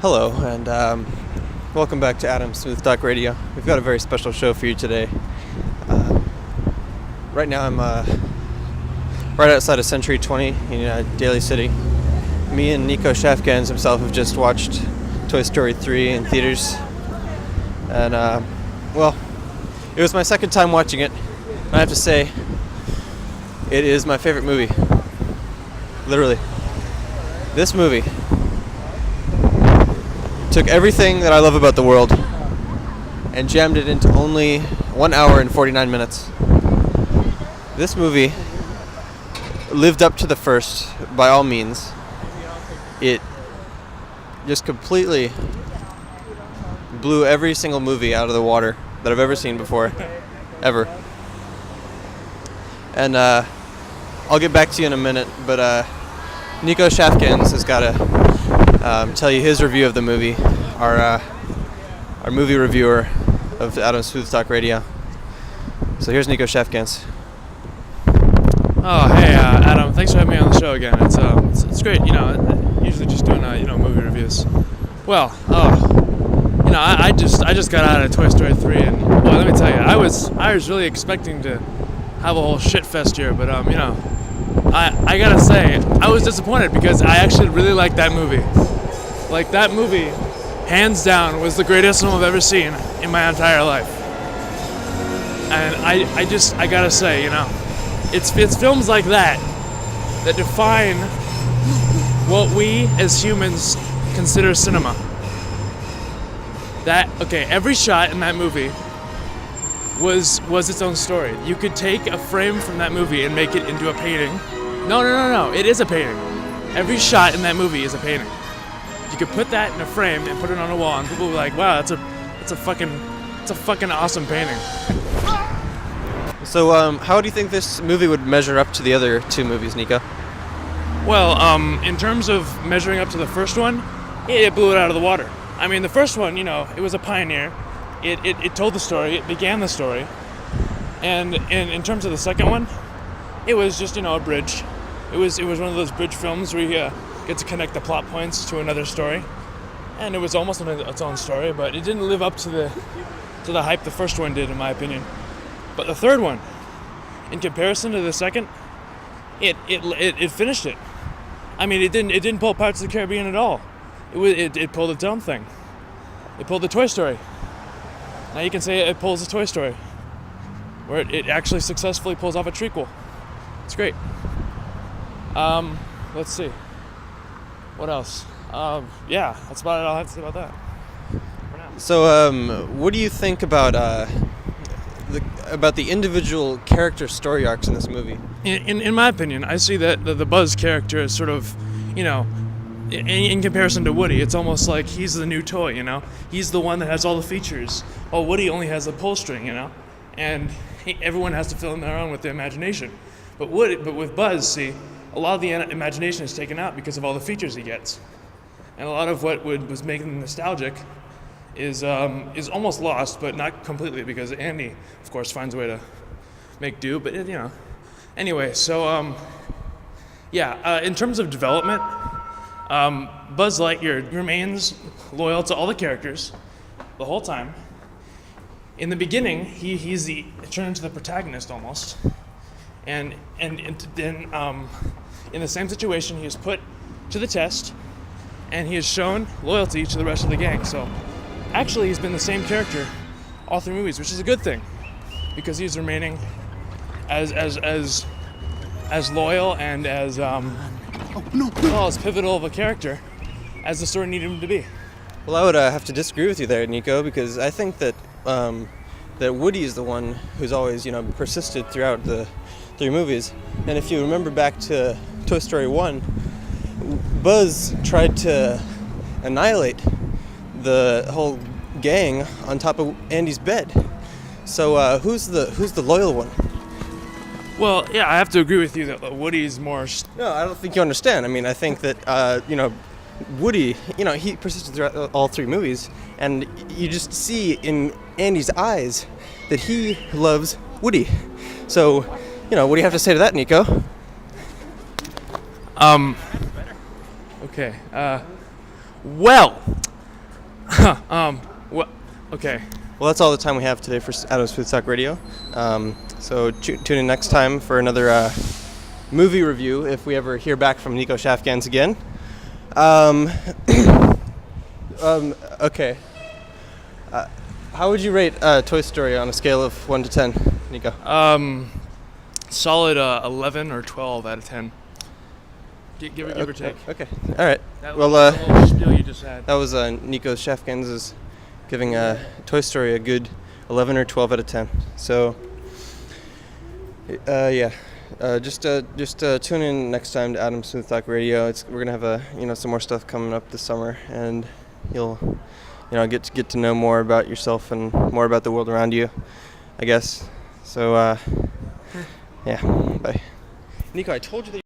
Hello, and welcome back to Adam Smooth Talk Radio. We've got a very special show for you today. Right now I'm right outside of Century 20 in Daly City. Me and Nico Schafgans himself have just watched Toy Story 3 in theaters. And, it was my second time watching it. And I have to say, it is my favorite movie. Literally. This movie took everything that I love about the world and jammed it into only 1 hour and 49 minutes. This movie lived up to the first by all means. It just completely blew every single movie out of the water that I've ever seen before. Ever. And I'll get back to you in a minute, but Nico Schafgans has got to tell you his review of the movie, our movie reviewer of Adam Smooth Talk Radio. So here's Nico Schafgans. Oh, hey, Adam. Thanks for having me on the show again. It's great. Usually just doing movie reviews. Well, I just got out of Toy Story 3, and well, let me tell you, I was really expecting to have a whole shit fest here, but I gotta say, I was disappointed because I actually really liked that movie. Like, that movie, hands down, was the greatest film I've ever seen in my entire life. And I gotta say, it's films like that define what we as humans consider cinema. Every shot in that movie was its own story. You could take a frame from that movie and make it into a painting. No, it is a painting. Every shot in that movie is a painting. You could put that in a frame and put it on a wall, and people will be like, "Wow, that's a fucking awesome painting." So, how do you think this movie would measure up to the other two movies, Nico? Well, in terms of measuring up to the first one, it blew it out of the water. I mean, the first one, it was a pioneer. It told the story. It began the story. And in terms of the second one, it was just a bridge. It was one of those bridge films where you get to connect the plot points to another story, and it was almost its own story, but it didn't live up to the hype the first one did, in my opinion. But the third one, in comparison to the second, it finished it. I mean, it didn't pull Pirates of the Caribbean at all. It pulled its own thing. It pulled the Toy Story. Now you can say it pulls a Toy Story, where it actually successfully pulls off a trequel. It's great. Let's see. What else? That's about it I'll have to say about that. For now. So, what do you think about the individual character story arcs in this movie? In my opinion, I see that the Buzz character is sort of, in comparison to Woody, it's almost like he's the new toy, He's the one that has all the features. Oh, Woody only has the pull string, And everyone has to fill in their own with their imagination. But with Buzz, see, a lot of the imagination is taken out because of all the features he gets. And a lot of what was making him nostalgic is almost lost, but not completely, because Andy, of course, finds a way to make do. But anyway. So in terms of development, Buzz Lightyear remains loyal to all the characters the whole time. In the beginning, he's turned into the protagonist almost, and then in the same situation, he is put to the test, and he has shown loyalty to the rest of the gang. So actually, he's been the same character all three movies, which is a good thing, because he's remaining as loyal and as as pivotal of a character as the story needed him to be. Well, I would have to disagree with you there, Nico, because I think that that Woody is the one who's always, persisted throughout the three movies. And if you remember back to Toy Story 1, Buzz tried to annihilate the whole gang on top of Andy's bed. So who's the loyal one? Well, yeah, I have to agree with you that Woody's more... No, I don't think you understand. I mean, I think that, Woody, he persisted throughout all three movies, and you just see in Andy's eyes that he loves Woody. So, what do you have to say to that, Nico? Okay. Well, What? Okay. Well, that's all the time we have today for Adam's Food Talk Radio. So tune in next time for another movie review if we ever hear back from Nico Schafgans again. Okay. How would you rate Toy Story on a scale of 1 to 10, Nico? Solid 11 or 12 out of 10. Give or take. Okay. All right. That Well, was the little spiel you just had. that was Nico Schafgans is giving Toy Story a good 11 or 12 out of 10. So, yeah. Just tune in next time to Adam's Smooth Talk Radio. We're gonna have some more stuff coming up this summer, and you'll get to know more about yourself and more about the world around you, I guess. So yeah, bye. Nico, I told you that